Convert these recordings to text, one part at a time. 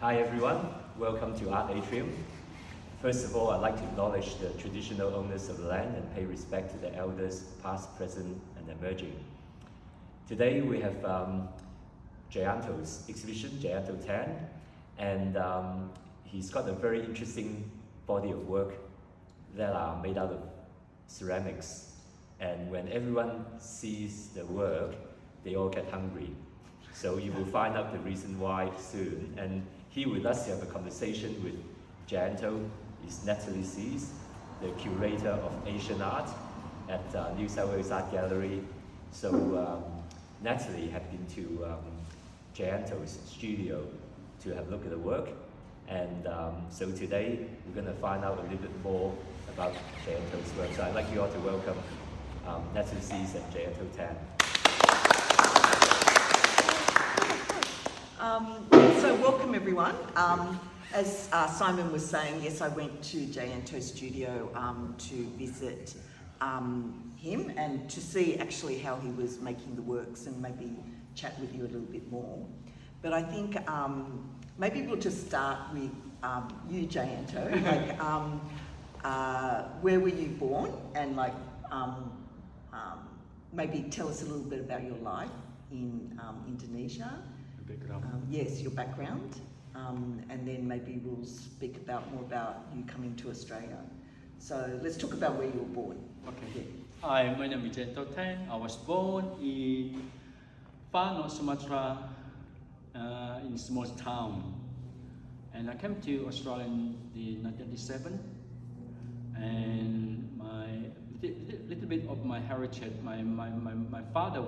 Hi everyone, welcome to Art Atrium. First of all, I'd like to acknowledge the traditional owners of the land and pay respect to the elders past, present and emerging. Today we have Jayanto's exhibition, Jayanto 10, and he's got a very interesting body of work that are made out of ceramics. And when everyone sees the work, they all get hungry. So you will find out the reason why soon. And here with us to have a conversation with Jayanto is Natalie Seiz, the curator of Asian art at New South Wales Art Gallery. So Natalie had been to Jayanto's studio to have a look at the work. And so today we're going to find out a little bit more about Jayanto's work. So I'd like you all to welcome Natalie Seiz and Jayanto 10. So welcome everyone. As Simon was saying, yes, I went to Jayanto's studio to visit him and to see actually how he was making the works and maybe chat with you a little bit more. But I think maybe we'll just start with you, Jayanto. Where were you born? And maybe tell us a little bit about your life in Indonesia. Yes, your background, and then maybe we'll speak more about you coming to Australia. So let's talk about where you were born. Okay. Yeah. Hi, my name is Jayanto. I was born in far north Sumatra, in a small town, and I came to Australia in 1997. And my little bit of my heritage. My father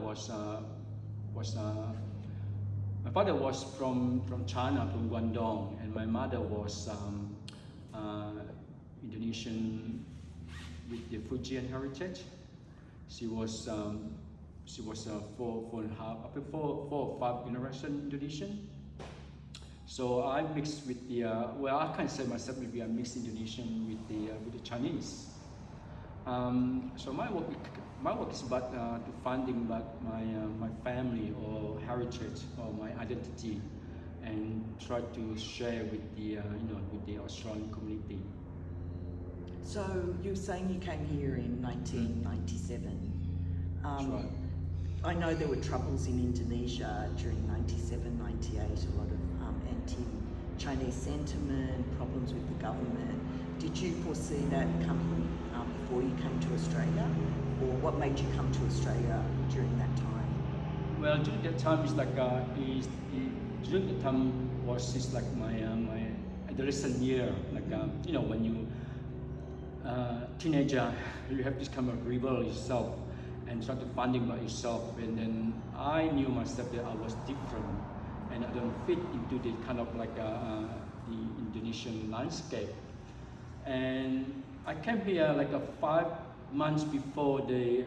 was from China, from Guangdong, and my mother was Indonesian with the Fujian heritage. She was 4 or 5 generation Indonesian. So I mixed with the I can't say myself maybe I mixed Indonesian with the Chinese. So my work is about finding about my family or heritage or my identity, and try to share with the with the Australian community. So you were saying you came here in 1997. That's right. I know there were troubles in Indonesia during 97, 98, a lot of anti-Chinese sentiment, problems with the government. Did you foresee that coming before you came to Australia? Or what made you come to Australia during that time? Well, during that time, it's like during the time was just like my adolescent year. Like when you teenager, you have this kind of rebel yourself and try to finding about yourself. And then I knew myself that I was different, and I don't fit into the kind of like the Indonesian landscape. And I came here like 5 months before the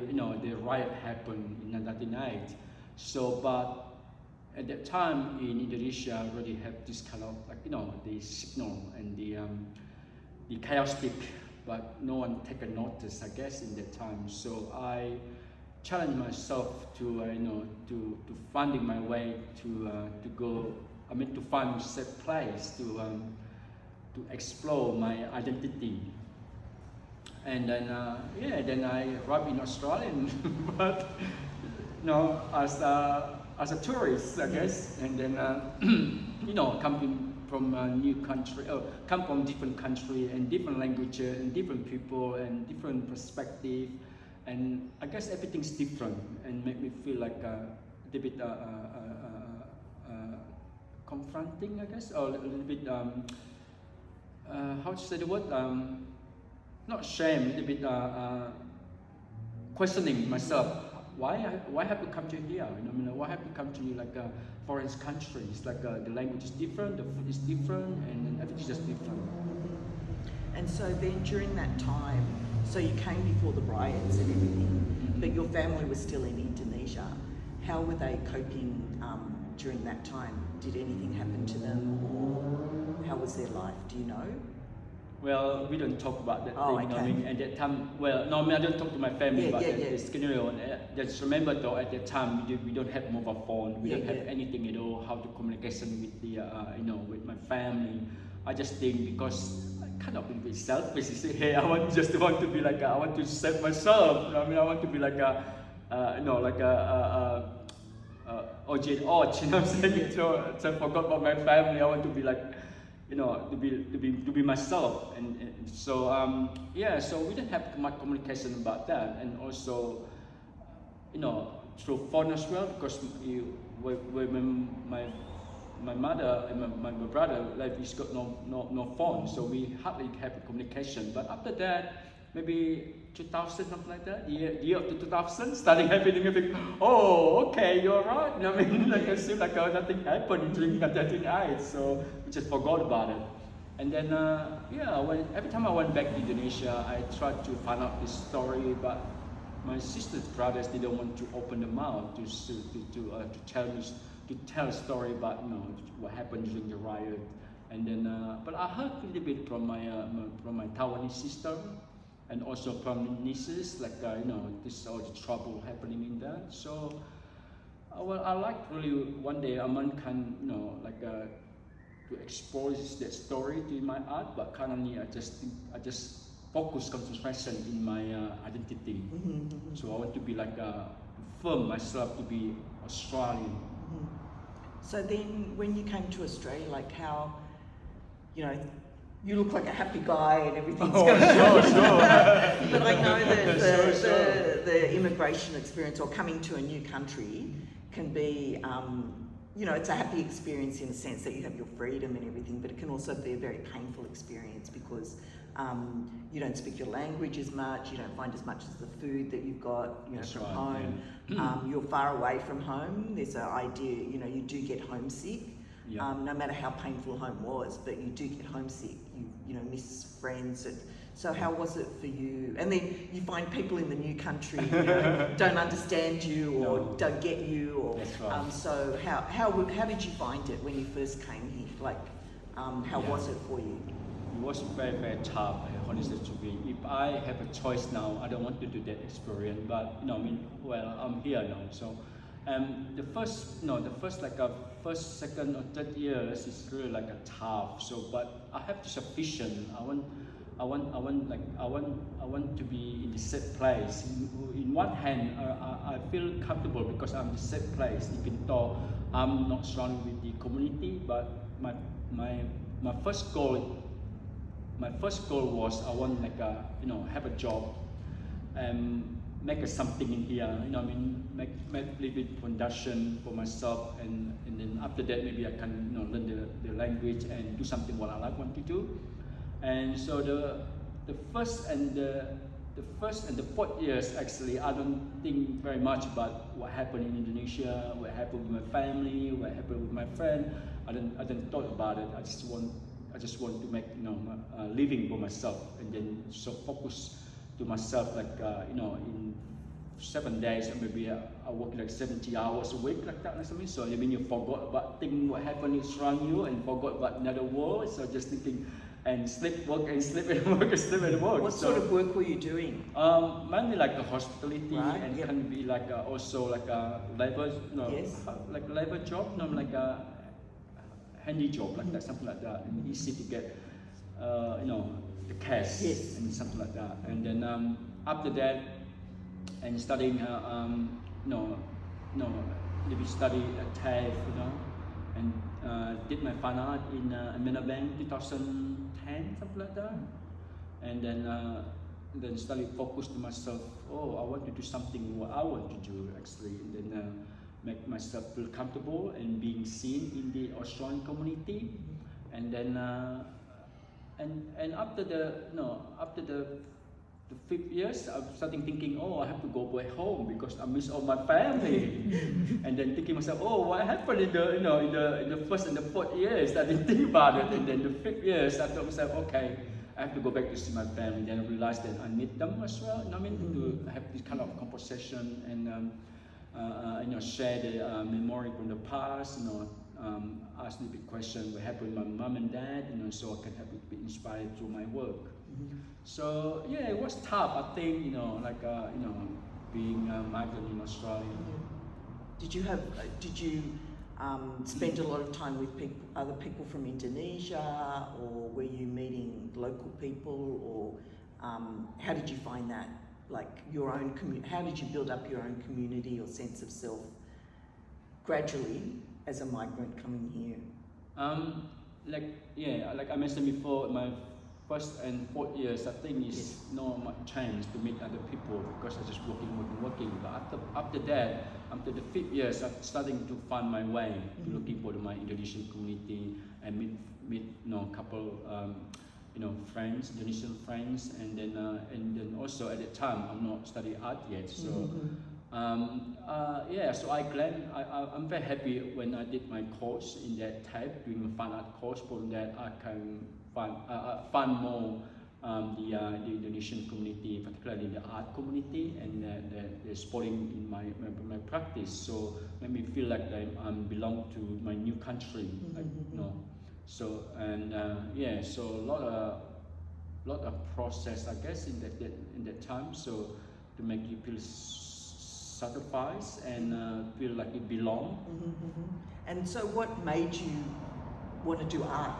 riot happened in 1998. So, but at that time in Indonesia, I already have this kind of like the signal and the chaotic, but no one take a notice, I guess, in that time. So I challenged myself to to finding my way to go. I mean, to find a safe place to explore my identity. And then then I arrived in Australia, but as a tourist, I guess. And then coming from a new country, come from different country and different languages and different people and different perspective, and I guess everything's different and make me feel like a little bit confronting, I guess, or a little bit how to say the word, not shame, a little bit questioning myself. Why have to come to here? Why have to come to like a foreign country? It's like the language is different, the food is different, and everything's just different. And so then during that time, so you came before the riots and everything, but your family was still in Indonesia. How were they coping during that time? Did anything happen to them, or how was their life? Do you know? Well, we don't talk about that Oh, thing. You know, I okay. mean, at that time, well, normally I don't talk to my family about the scenario. And just remember though, at that time we don't have mobile phone. We don't have anything at all. How to communication with the with my family. I just think because I kind of a bit selfish. You say, hey, I want to be like I want to save myself. You know, I mean, I want to be like OJ Orch. You know what I'm saying? So I forgot about my family. I want to be like, to be myself, and so so we didn't have much communication about that, and also, through phone as well, because when my mother and my brother, like, he's got no phone, so we hardly have communication. But after that, maybe 2000, something like that, year of the 2000, starting happening, I think, oh, okay, you're right. I mean, like, it seemed like nothing happened during that night, so we just forgot about it. And then, every time I went back to Indonesia, I tried to find out this story, but my sister's brothers didn't want to open their mouth to tell a story about what happened during the riot. And then, but I heard a little bit from my Taiwanese sister, and also from nieces, like this all the trouble happening in that. So, I like really one day a man can to expose that story to my art, but currently I just focus concentration in my identity. So I want to be firm myself to be Australian. So then, when you came to Australia, like how, you look like a happy guy and everything's going. Sure. But I know that Sure. the immigration experience or coming to a new country can be, it's a happy experience in the sense that you have your freedom and everything, but it can also be a very painful experience because you don't speak your language as much, you don't find as much as the food that you've got from home. Yeah. You're far away from home. There's an idea, you do get homesick. Yeah. No matter how painful home was, but you do get homesick. You miss friends. So how was it for you? And then you find people in the new country don't understand you or don't get you. Or that's right. So how did you find it when you first came here? Like, how was it for you? It was very, very tough, honestly to be. If I have a choice now, I don't want to do that experience. But I'm here now. So, the first, second, or third years is really tough. So, but I have sufficient. I want to be in the safe place. In one hand, I feel comfortable because I'm in the safe place, even though I'm not surrounded with the community. But my first goal was I want have a job and make something in here. Make a little bit production for myself, and then after that maybe I can learn the language and do something what I want to do. And so the first and the fourth years, actually, I don't think very much about what happened in Indonesia, what happened with my family, what happened with my friend. I didn't thought about it. I just want to make a living for myself, and then so focus to myself in 7 days, or maybe I work 70 hours a week like that or something. So you forgot about thinking what happened around you and forgot about another world. So just thinking and sleep, work, and sleep and work, and sleep and work. What sort of work were you doing? Mainly a hospitality, and can be also a labor, like labor job, like a handy job like that, something like that, and easy to get, the cash and something like that. And then after that, and studying, maybe study at TAFE, and did my fine art in Melbourne 2010, something like that. And then study focused to myself. Oh, I want to do something what I want to do actually, and then make myself feel comfortable and being seen in the Australian community. And then and after the 5th years, I'm starting thinking, oh, I have to go back home because I miss all my family. And then thinking myself, oh, what happened in the first and the 4th years? I didn't think about it. And then the 5th years, I thought myself, okay, I have to go back to see my family. Then I realized that I need them as well. To have this kind of conversation and share the memory from the past. ask me a big question, what happened with my mom and dad, so I can have be inspired through my work. So yeah, it was tough. I think being a migrant in Australia. Did you spend a lot of time with other people from Indonesia, or were you meeting local people, or how did you find that? Like your own how did you build up your own community or sense of self gradually as a migrant coming here? Like I mentioned before, my first and fourth years, I think is not much chance to meet other people because I just working. But after that, after the fifth years, I'm starting to find my way to looking for my Indonesian community and meet couple friends, Indonesian friends, and then also at that time I'm not studying art yet, so. So I'm very happy when I did my course in that type, doing a fine art course. From that I can find more the Indonesian community, particularly the art community, and the sporting in my practice. So made me feel like I belong to my new country, So so a lot of process, I guess, in that time. So to make you feel sacrifice and feel like you belong. And so what made you want to do art?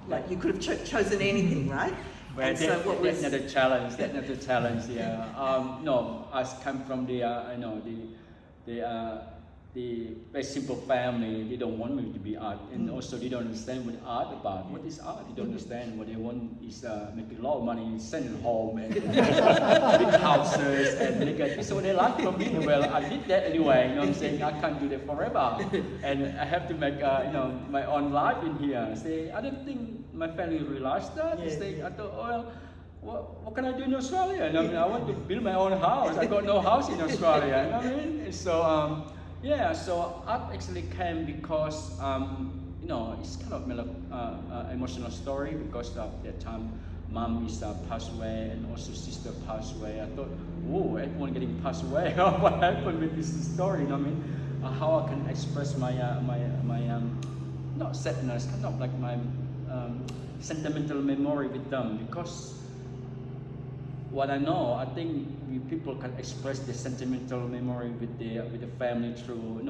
Like you could have chosen anything, right? Well, that's not a challenge. That's not a challenge. Yeah. I come from the very simple family. They don't want me to be art, and also they don't understand what art about. What is art? They don't understand. What they want is make a lot of money, send it home, and big houses, and this is what they like from me. Well, I did that anyway. I'm saying I can't do that forever, and I have to make my own life in here. Say, I don't think my family realized that. I thought, well, what can I do in Australia? I want to build my own house. I got no house in Australia. So. So art actually came because it's kind of emotional story because at that time mom is passed away and also sister passed away. I thought, everyone getting passed away. What happened with this story? How I can express my not sadness, kind of like my sentimental memory with them, because what I know, I think people can express their sentimental memory with the family through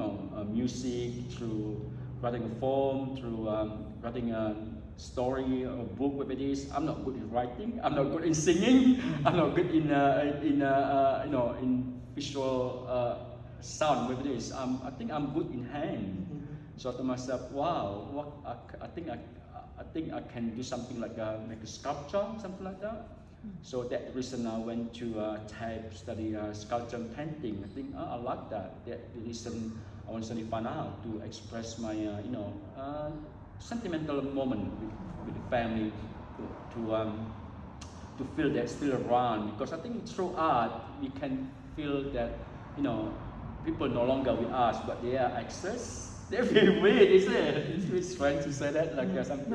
music, through writing a poem, through writing a story or book, whatever it is. I'm not good in writing. I'm not good in singing. I'm not good in visual sound, whatever it is. I think I'm good in hand. So I thought to myself, wow, I think I can do something like make a sculpture, something like that. So that reason I went to study sculpture and painting. I think I like that. That the reason I want to study fine art, to express my sentimental moment with the family, to feel that still around. Because I think through art we can feel that people no longer with us, but they are access. They're very weird, isn't it? It's very strange to say that, like something,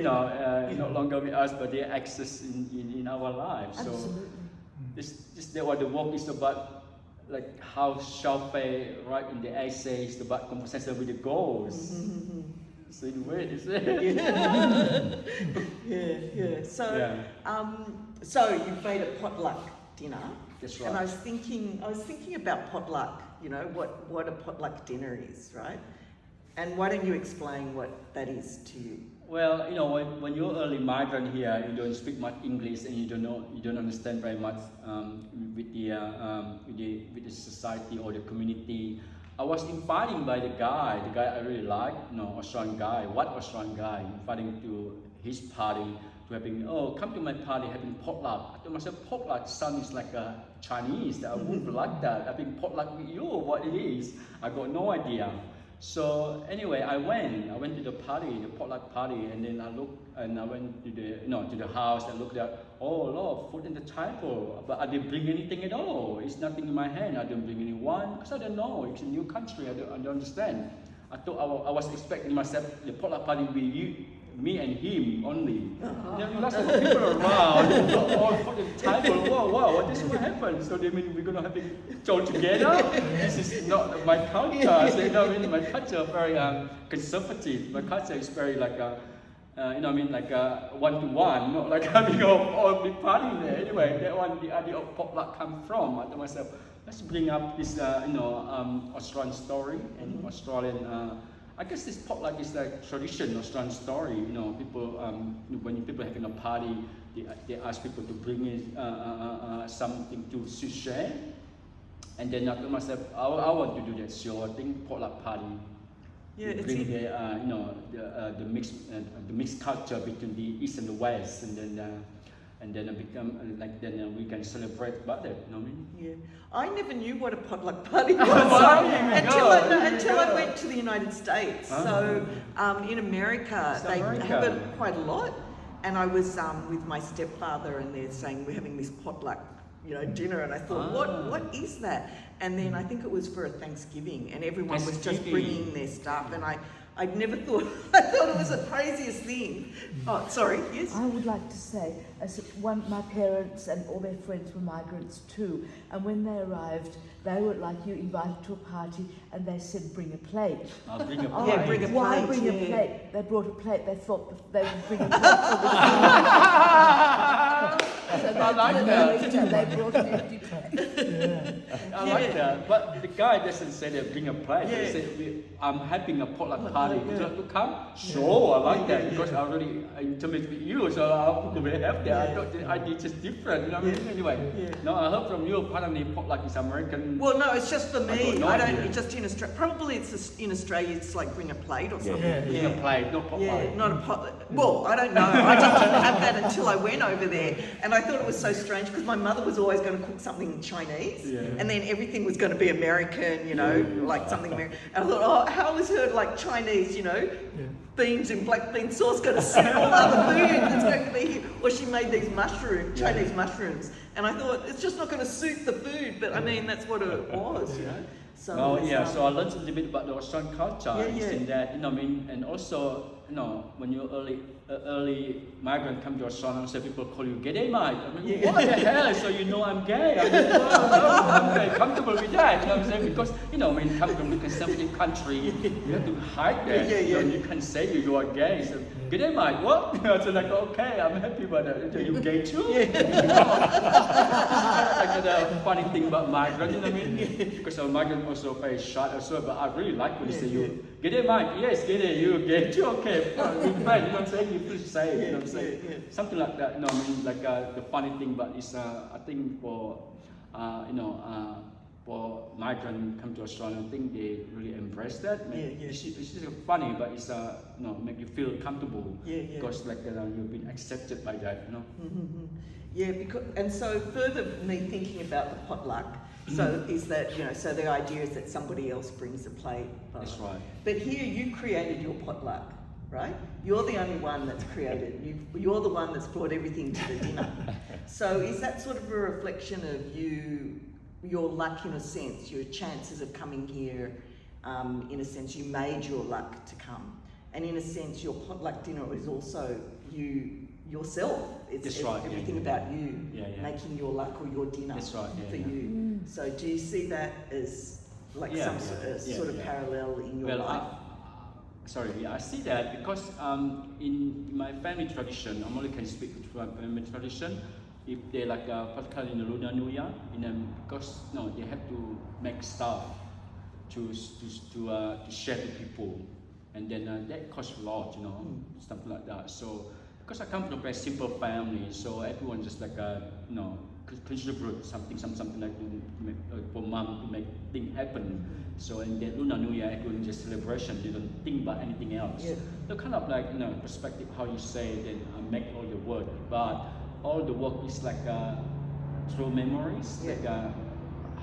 no longer with us, but they access in our lives. Absolutely. So that what the work is about, like how Xiaofei write in the essays about conversation with the ghosts. It's really weird, isn't it? Yeah. So you made a potluck dinner. That's right. And I was thinking about potluck. What a potluck dinner is, right? And why don't you explain what that is to you? Well, when you're early migrant here, you don't speak much English and you don't understand very much with the society or the community. I was invited by the guy I really like, Australian guy, Australian guy, inviting to his party, to having, come to my party, having potluck. I told myself, potluck sounds like a Chinese, that I wouldn't like that. Having potluck with you, what it is, I got no idea. So anyway, I went to the party, the potluck party, and then I went to the house and looked at, a lot of food in the table, but I didn't bring anything at all. It's nothing in my hand. I didn't bring any wine because I don't know. It's a new country. I don't understand. I thought I was expecting myself the potluck party me and him only. Lots of people around, all for the table. Wow, what is what happened? So they mean we're gonna have it all together. This is not my culture. So, my culture is very conservative. My culture is very like like one-to-one, not like having all big party there. Anyway, that one, the idea of potluck come from. I told myself, let's bring up this, Australian story and Australian. I guess this potluck is like tradition, Australian story. People when people having a party, they ask people to bring in something to share. And then I told myself, I want to do that. So I think potluck party. Yeah, bring the mixed culture between the East and the West, and then become then we can celebrate about that. You know what I mean? Yeah, I never knew what a potluck party was until I went to the United States. So in America, they have it quite a lot, and I was with my stepfather, and they're saying we're having this potluck, dinner, and I thought, what is that? And then I think it was for a Thanksgiving, and everyone was just bringing their stuff, and I'd never thought, I thought it was the craziest thing. Oh, sorry, yes? I would like to say, my parents and all their friends were migrants too, and when they arrived, they were like you, invited to a party, and they said, bring a plate. Bring a plate. Yeah, bring a plate. Why bring a plate? They brought a plate, they thought that they would bring a plate for the food. So I like that. They brought an empty plate. I like that. But the guy doesn't say they bring a plate. They say, I'm having a potluck party. Would you like to come? Sure, I like that because I already intimate with you, so I'm going to have that. I thought the idea is just different. You know what I mean? Anyway, no, I heard from you, apparently potluck is American. Well, no, it's just for me. No idea. It's just in Australia. Probably in Australia, it's like bring a plate or something. Bring a plate, not potluck. Yeah, not a potluck. Well, I don't know. I just didn't have that until I went over there, and I thought it was so strange because my mother was always going to cook something Chinese, and then everything was going to be American, like something American. And I thought, how is her like Chinese, beans and black bean sauce going to suit all other food that's going to be here? Or she made these Chinese mushrooms, and I thought it's just not going to suit the food. But I mean, that's what it was, So so I learned a little bit about the Australian culture. In that, and also, when you're early migrant come to Australia, so people call you gay mate. I mean, what the hell? So I'm gay. I mean, I'm very comfortable with that. You know what I'm saying? Because when you come from a conservative country, you have to hide that. You can't say you are gay. So gay mate, what? So like, okay, I'm happy about that. Are you gay too? Like the funny thing about migrant, you know what I mean? Because a migrant also very shy as well, but I really like when they say you gay mate. Yes, gay, you gay too. Okay, we're friends. You know what I'm saying? You feel safe. You know what I'm saying? Something like that. Like the funny thing, but it's I think for for migrant come to Australia, I think they really embrace that. It's just funny, but it's make you feel comfortable. Because like you've been accepted by that. Yeah, and so further me thinking about the potluck. So is that so the idea is that somebody else brings a plate. That's right. But here you created your potluck, right? You're the only one that's created. You're the one that's brought everything to the dinner. So is that sort of a reflection of your luck in a sense, your chances of coming here? In a sense, you made your luck to come, and in a sense, your potluck dinner is also yourself. It's everything about you making your luck or your dinner for you. So do you see that as like some sort of parallel in your life? I see that because in my family tradition, I only can speak to my family tradition. If they particularly in the Lunar New Year, because they have to make stuff to share to people, and then that costs a lot, something like that. So because I come from a very simple family, so everyone just contribute something like for mom to make things happen. So in that Lunar New Year, everyone just celebration. They don't think about anything else. So kind of like perspective how you say then I make all the work, but all the work is like through memories,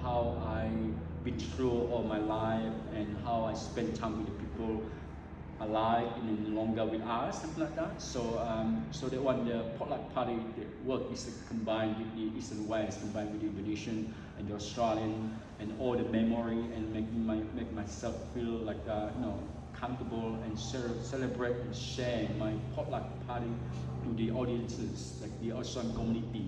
how I've been through all my life and how I spend time with the people alive and longer with us, something like that. So that one, the potluck party, the work is combined with the East and West, combined with the Indonesian and the Australian, and all the memory, and make myself feel like comfortable and celebrate and share my potluck party to the audiences, like the Australian community.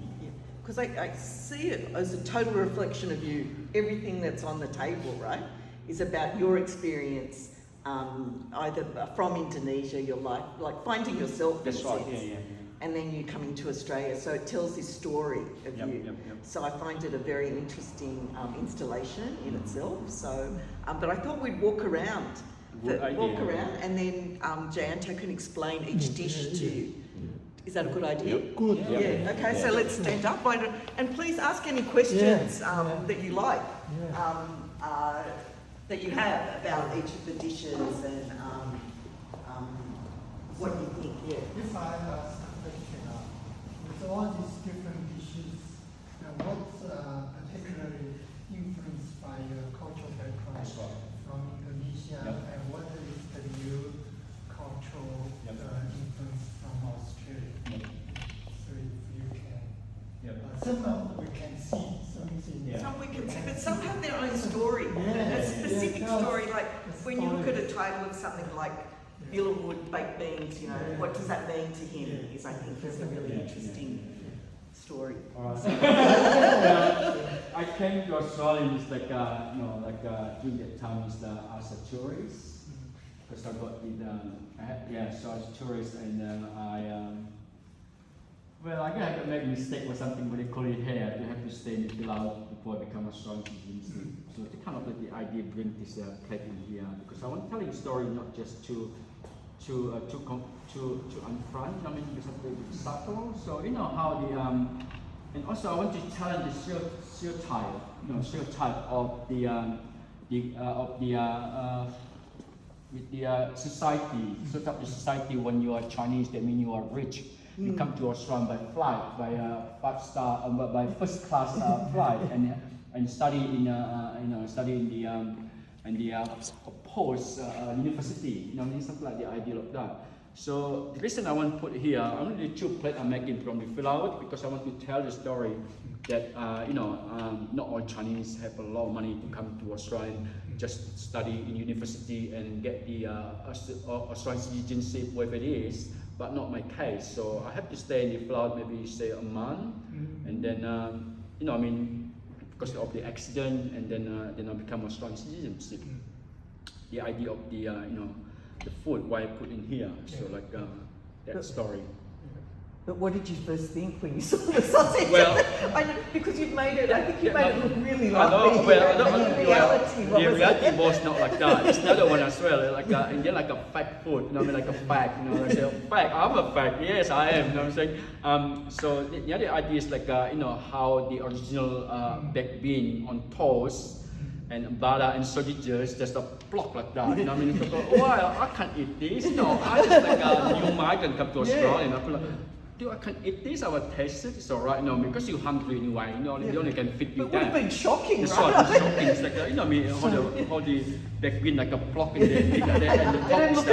Because I see it as a total reflection of you. Everything that's on the table, right, is about your experience, either from Indonesia, your life, like finding yourself. That's right. Yeah. And then you coming to Australia, so it tells this story of you. Yep. So I find it a very interesting installation in itself. So, but I thought we'd walk around, and then Jayanto can explain each dish to you. Is that a good idea? Good. Yeah. Okay. So let's stand up, and please ask any questions that you like, that you have about each of the dishes and what you think. Yeah. If I ask a question, with all these different dishes, what's particularly influenced by your cultural background from Indonesia, and what is the new cultural influence from Australia? So if you can, some we can see something. Some we can see, but some have their own story, a specific story. Like when you look at a title of something like Villawood baked beans, you know, what does that mean to him? I think is a really interesting story. I came to Australia during that time as a tourist, because I got so as a tourist, and then I guess I made a mistake or something, but they call it here. You have to stay in the villa before I become a strong citizen. So the kind of the idea bring this plate in here, because I want to tell you a story not just to unfront, because of the subtle. So you know how and also I want to challenge the stereotype of the society. Sort of the society, when you are Chinese, that means you are rich. You come to Australia by flight, by five-star, by first-class flight, and study in the post university. Something like the idea of that. So the reason I want to put here, only the 2 plates I'm making from the fill out, because I want to tell the story that not all Chinese have a lot of money to come to Australia, just study in university and get the Australian citizenship, whatever it is. But not my case. So I have to stay in the fill out, maybe stay a month, and then because of the accident, and then I become Australian citizenship. The idea of the the food, why I put in here, so like that story. But what did you first think when you saw the sausage? Well, because you've made it, I think you made it look really lovely. The reality was not like that. It's another one as well, like like a fake food, like a fact, I say fact, I'm a fact, yes I am, you know what I'm saying? So the other idea is like how the original baked bean on toast and butter and sausages just a block like that, you know what I mean? Well, I can't eat this, no, I just like a new migrant come to Australia, and I feel like, dude, I can eat this, I will taste it, it's alright, because you're hungry anyway, you only can fit you But it would have been shocking, it's right? It's shocking, it's like, how the baked bean like a block in there, and the top is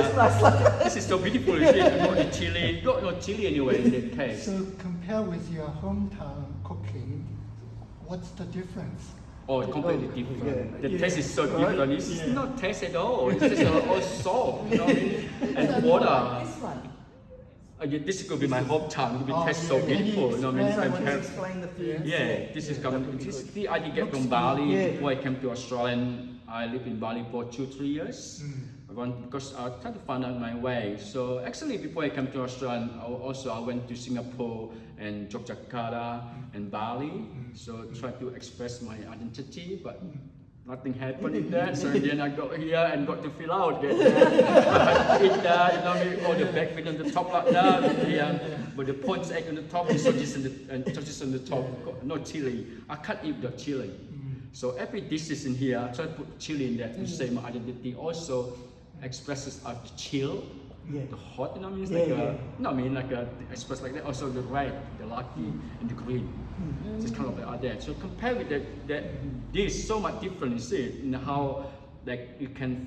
this is so beautiful, you see, you got the chili, you got no chili anyway in the taste. So compare with your hometown cooking, what's the difference? Oh, completely different. The taste is so different, it's not taste at all, it's just all salt, you know what I mean? And water. This one. This could be my hometown. It would taste so beautiful. You know what I mean? Explain the food. Yeah, this is coming. I did get from Bali before I came to Australia. I lived in Bali for 2-3 years. Because I tried to find out my way. So actually, before I came to Australia, I went to Singapore and Yogyakarta and Bali. So tried to express my identity, but nothing happened in that, so then I got here and got to fill out. I had to eat that, all the baked bean on the top like that, with the poached egg on the top, and sausages on the top, no chili. I can't eat the chili. So every dish is in here, I try to put chili in there to say my identity. Also expresses the chill, the hot, express like that. Also the red, the lucky, and the green. Just kind of like that. So compare with that this so much different, you see, in how like you can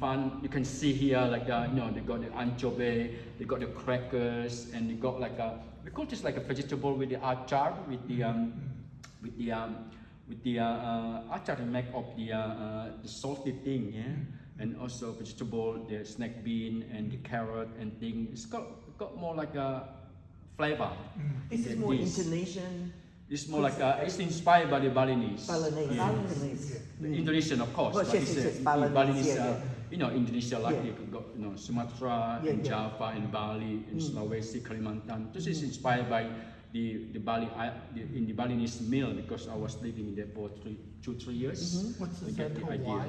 see here like they got the anchovy, they got the crackers, and they got like we call this like a vegetable with the achar, with the achar make of the salty thing, and also vegetable, the snack bean and the carrot and thing. It's got more like a flavor. This is more Indonesian. It's more like it's inspired by the Balinese. Balinese. Yeah. Balinese. The Indonesian, of course. Well, but yes, it's Balinese, yeah. You know, Indonesia, like Yeah. you could go, you know, Sumatra and Java and Bali and Sulawesi, Kalimantan. This is inspired by the Balinese meal, because I was living there for 2-3 years. What's the I get the center idea. white?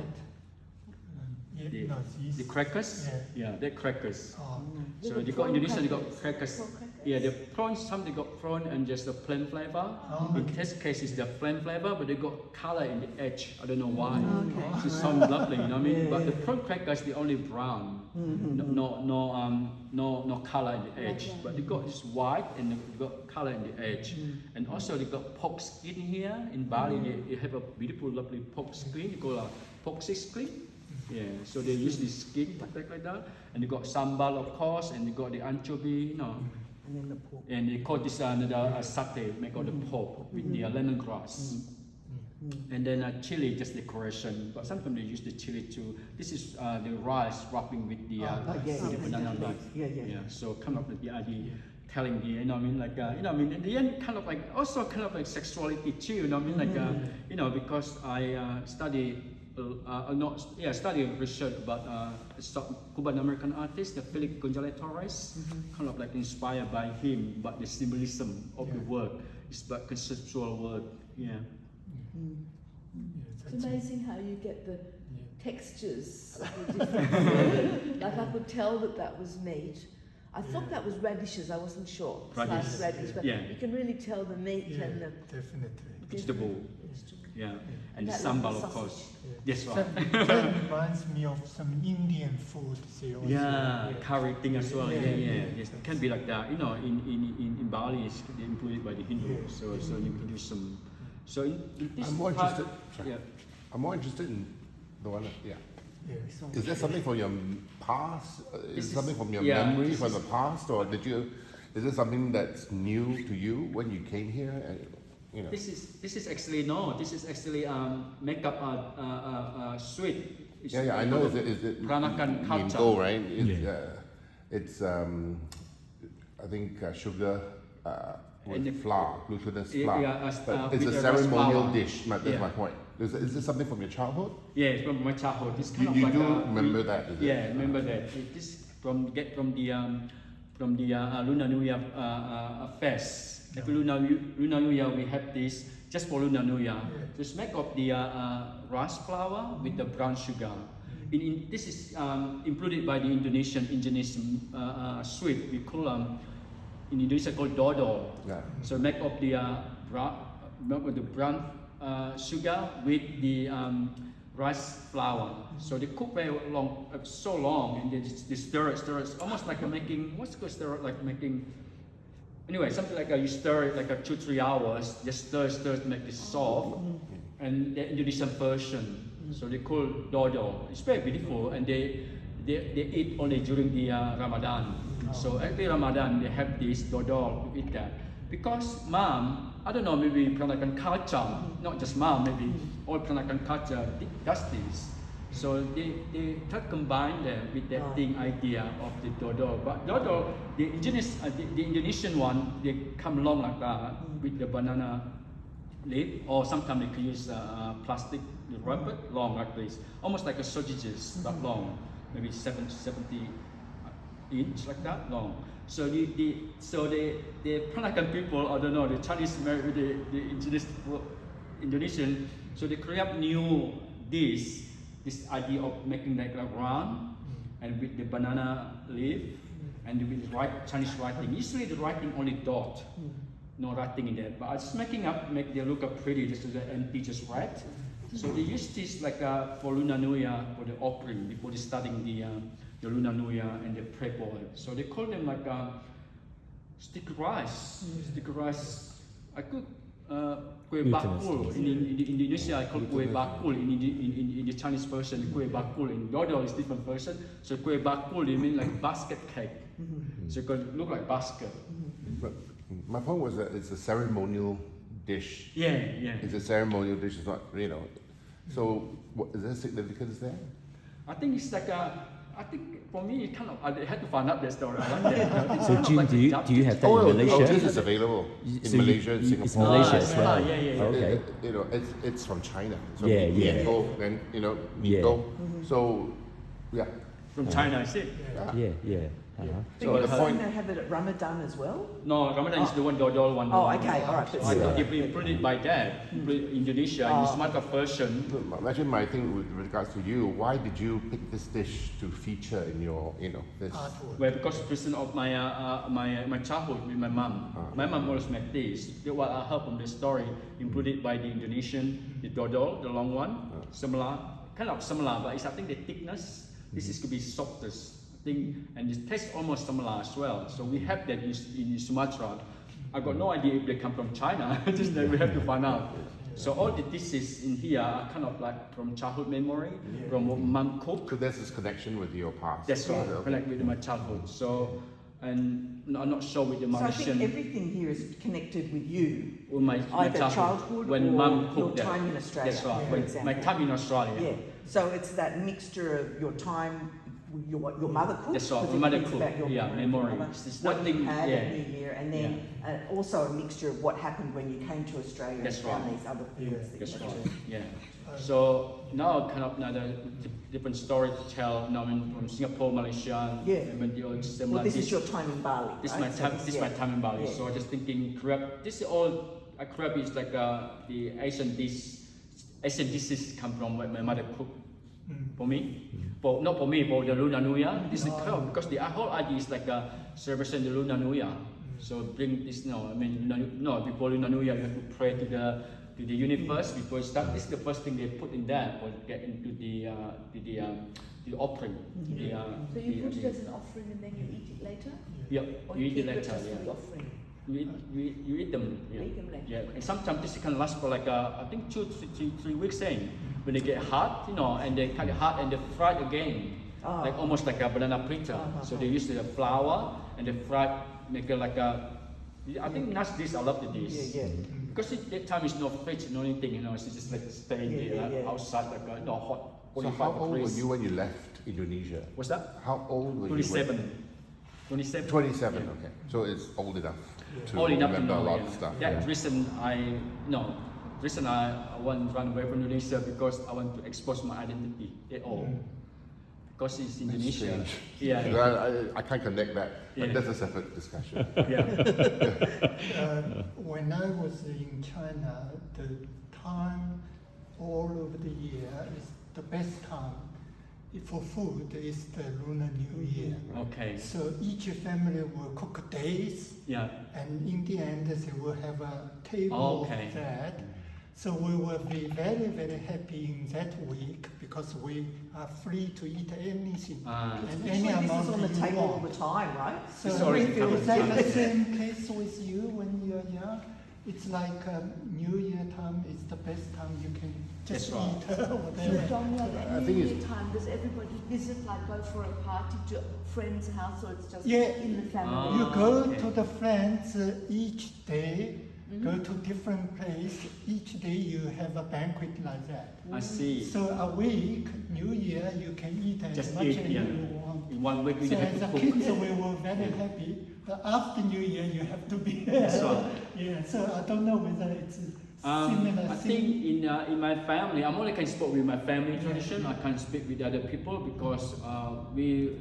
The crackers, they're crackers. Oh, So The they got prawn Indonesia, they got crackers. crackers. Prawn crackers? Yeah, the prawns, some they got prawn and just a plain flavor. Oh, In okay. this case, it's the plain flavor, but they got color in the edge. I don't know why. Okay. It sounds lovely, you know what I mean? But the prawn crackers, they only brown, no color in the edge. But they got this white and they got color in the edge. And also they got pork skin here in Bali. They have a beautiful, lovely pork skin. They call it pork skin. Yeah, so they use this skin like that, and they got sambal, of course, and they got the anchovy, you know, And then the pork. and they call this another satay, make out the pork with the lemongrass, and then chili, just decoration. But sometimes they use the chili too. This is the rice wrapping with the banana leaf. Yeah. So kind of the idea. Telling the, you know what I mean, like, you know what I mean, in the end, kind of like, also kind of like sexuality too, you know what I mean, like, you know, because I study research about Cuban American artist, the Felix Gonzalez Torres, kind of like inspired by him, but the symbolism of the work is about conceptual work, It's amazing how you get the textures of the different like I could tell that was meat. I thought that was radishes, I wasn't sure. Radish. Sliced radish, but you can really tell the meat and the definitely. vegetable, and the that sambal, little of course. sausage. Yes, right. That reminds me of some Indian food. They also, Curry thing as well. Yes, it can be like that. You know, in Bali, it's included by the Hindu. So you can do some. So in this I'm more part, interested. Sorry. I'm more interested in the one. Yes. Is there something from your past? Is This it something is- from your yeah, memory this from the is- past, or did you? Is it something that's new to you when you came here? And, you know. This is actually This is actually makeup sweet. Yeah, I know. Is it Peranakan culture. Mingo, right? It's I think sugar And with flour, glutinous Yeah, flour. yeah, but it's with a the rice ceremonial flour. dish. That's Yeah. my point. Is this something from your childhood? Yeah, it's from my childhood. It's kind You, of you like do a, remember that? Is it? Yeah, remember that. This from the Lunar New Year fest. Every Lunar New Year we have this just for Lunar New Year. Just make of the rice flour with the brown sugar. This is included by the Indonesian sweet. We call in Indonesia called dodol. Yeah. So make of the brown sugar with the rice flour. So they cook very long, so long, and they stir it, almost like making, what's called stir it, like making, anyway, something like you stir it like 2-3 hours, just stir to make this soft, and the Indonesian version, so they call dodol. It's very beautiful, and they eat only during the Ramadan. So every Ramadan they have this dodol to eat that. Because mom, I don't know, maybe Peranakan culture, not just mom, maybe all Peranakan culture does this. So they try to combine them with that idea of the dodol. But dodol, the Indonesian one, they come along like that with the banana leaf, or sometimes they can use plastic wrapper long like this, almost like a sausages, but long, maybe 70 inch like that long. So the Peranakan people, I don't know, the Chinese married with the Indonesian, so they create new this idea of making like a round, and with the banana leaf, and with Chinese writing. Usually the writing only dot, no writing in there. But I just making up, make they look up pretty, just the empty, just write. So they use this like for Lunar New Year, for the offering, before they starting the Lunar New Year and the pray bowl. So they call them like sticky rice. Sticky rice. I cook kue bakul in Indonesia. I call kue bakul in the Chinese version. Kue bakul in dodol is different version. So kue bakul they mean like basket cake. So it could look like basket. But my point was that it's a ceremonial dish. Yeah. It's a ceremonial dish. It's not, you know. So, is there significance there? I think it's like I think for me, it kind of, I had to find out the story. I like that. So Jim, do you have that in Malaysia? Oh, this is available in Malaysia and Singapore. It's Malaysia as well. Yeah. Okay. You know, it's from China. So Yeah. Migo, and you know, Yeah. Migo. So, yeah. From China, is it? Yeah. So the point. They have it at Ramadan as well. No, Ramadan is the one dodol one. Oh, okay, all right. So I thought if we put it by that, Indonesia, it's much of version. Imagine my thing with regards to you. Why did you pick this dish to feature in your, this? Well, because reason of my my childhood with my mom. My mom always made this. What I heard from the story, included by the Indonesian, the dodol, the long one, similar, kind of similar, but it's I think the thickness. This is could be softest. And it tastes almost similar as well. So we have that in Sumatra. I got no idea if they come from China. Just that we have to find out. So all the dishes in here are kind of like from childhood memory, from what mom cooked. So there's this connection with your past. That's right, connect with my childhood. So, and I'm not sure with the So I Malaysian. think everything here is connected with you. With my Either childhood when or mum your cooked that. time in Australia, That's right. for When example. my time in Australia. Yeah. So it's that mixture of your time, your mother cooked. That's right, because my mother it brings cooked, back your memory. mother, It's what you nothing- had yeah. at New Year, and then also a mixture of what happened when you came to Australia That's and found right. these other foods. that That's you right. had. Yeah. So now kind of another different story to tell. Now from Singapore, Malaysia, Yeah. and the old similar. Well, this is your time in Bali. This right? my time. This is my time in Bali. Yeah. So I just thinking crab. This is all. Crab is like the Asian dishes come from what my mother cooked for me. Not for me, for the Lunar New Year. This is crab because the whole idea is like celebration the Lunar New Year. So bring this now. I mean, before Lunar New Year, you have to pray to the universe before you start. This is the first thing they put in there for get into the offering. So you put it as an offering and then you eat it later? Yeah, Or you eat keep it later. just Yeah. for the offering? You eat them. Yeah. Eat them later. Yeah, and sometimes this can last for like I think 2-3 weeks. When they get hard, and they cut it hard and they fry it again, like almost like a banana pita. So they use the flour and they fry, make it like a. I think that's this. I love the dish. Yeah. Because that time is no fridge, no anything. It's just like staying there outside like hot. So how old were you when you left Indonesia? What's that? How old were 27. you? 27. 27. Okay. So it's old enough to Old enough to remember know, a lot of stuff. That reason I want to run away from Indonesia because I want to expose my identity at all. Because it's Indonesia. Strange. Yeah. I can't connect that, but Yeah. that's a separate discussion. Yeah. When I was in China, the time all over the year is the best time for food is the Lunar New Year. Okay. So each family will cook days, Yeah. and in the end they will have a table Okay. of that. So we will be very, very happy in that week because we are free to eat anything and any Usually this amount is on the you table all want. the time, right? So It's already is covered. that the same case with you when you're young? It's like New Year time is the best time you can just That's right. eat So whatever. Dong, I at think New it's- Year time, does everybody visit, like go for a party to a friend's house, or it's just Yeah. in the family? You go okay. to the friends each day, go to different place. Each day you have a banquet like that. I see. So a week, New Year, you can eat as Just much eat, as yeah. you want. In 1 week, you So have as to a cook. kids, we were very happy. But after New Year, you have to be That's right. Yeah. So I don't know whether it's similar. I think in my family, I'm only can speak with my family tradition. I can't speak with other people because we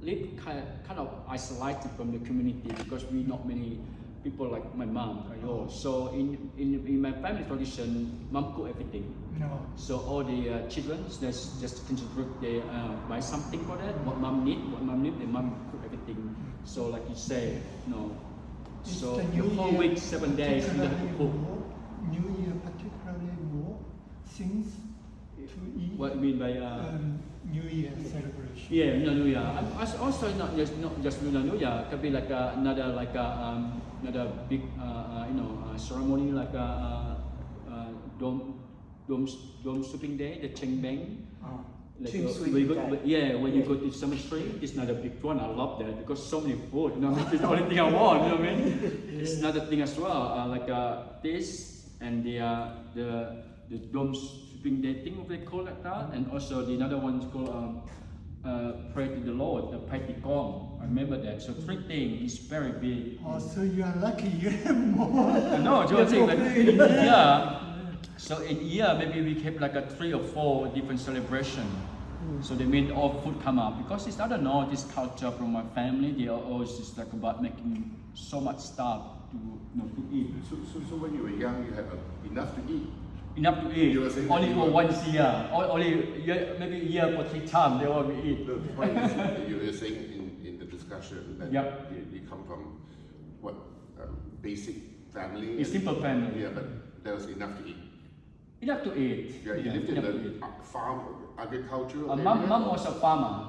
live kind of isolated from the community because we not many people like my mom or yours. So in my family tradition, mom cook everything. No. So all the children just contribute, they buy something for that. What mom need, the mom cook everything. So like you say, It's so the the New whole Year week, 7 days, you have to particularly cook. more, New Year particularly more things to eat. What you mean by New Year celebration. yeah, Lunar New Year. Also not just Lunar New Year. Could be like another big ceremony like dome sweeping day, the Cheng Beng. Like Tomb when sweeping you go, day. when you go to cemetery, it's not a big one. I love that because so many food. It's the only thing I want. You know what I mean? It's another thing as well. This and the dome worshiping their thing, what they call like that, and also the another one is called pray to the Lord, the Pai Gong. I remember that. So 3 things is very big. Oh, so you are lucky. You have more. No, you are saying like in year. So in year maybe we have like a 3 or 4 different celebration. So they made all food come up because it's, I don't know, this culture from my family. They are always just like about making so much stuff to to eat. So when you were young, you had enough to eat. Enough to eat. You were saying Only that for you once a year. Only year, maybe a year for 3 times they all we eat. The point is, you were saying in the discussion that Yep. you come from what basic family. A simple family. Yeah, but there was enough to eat. Enough to eat. Yeah, you lived in enough to eat. the farm agricultural Mom area. was a farmer.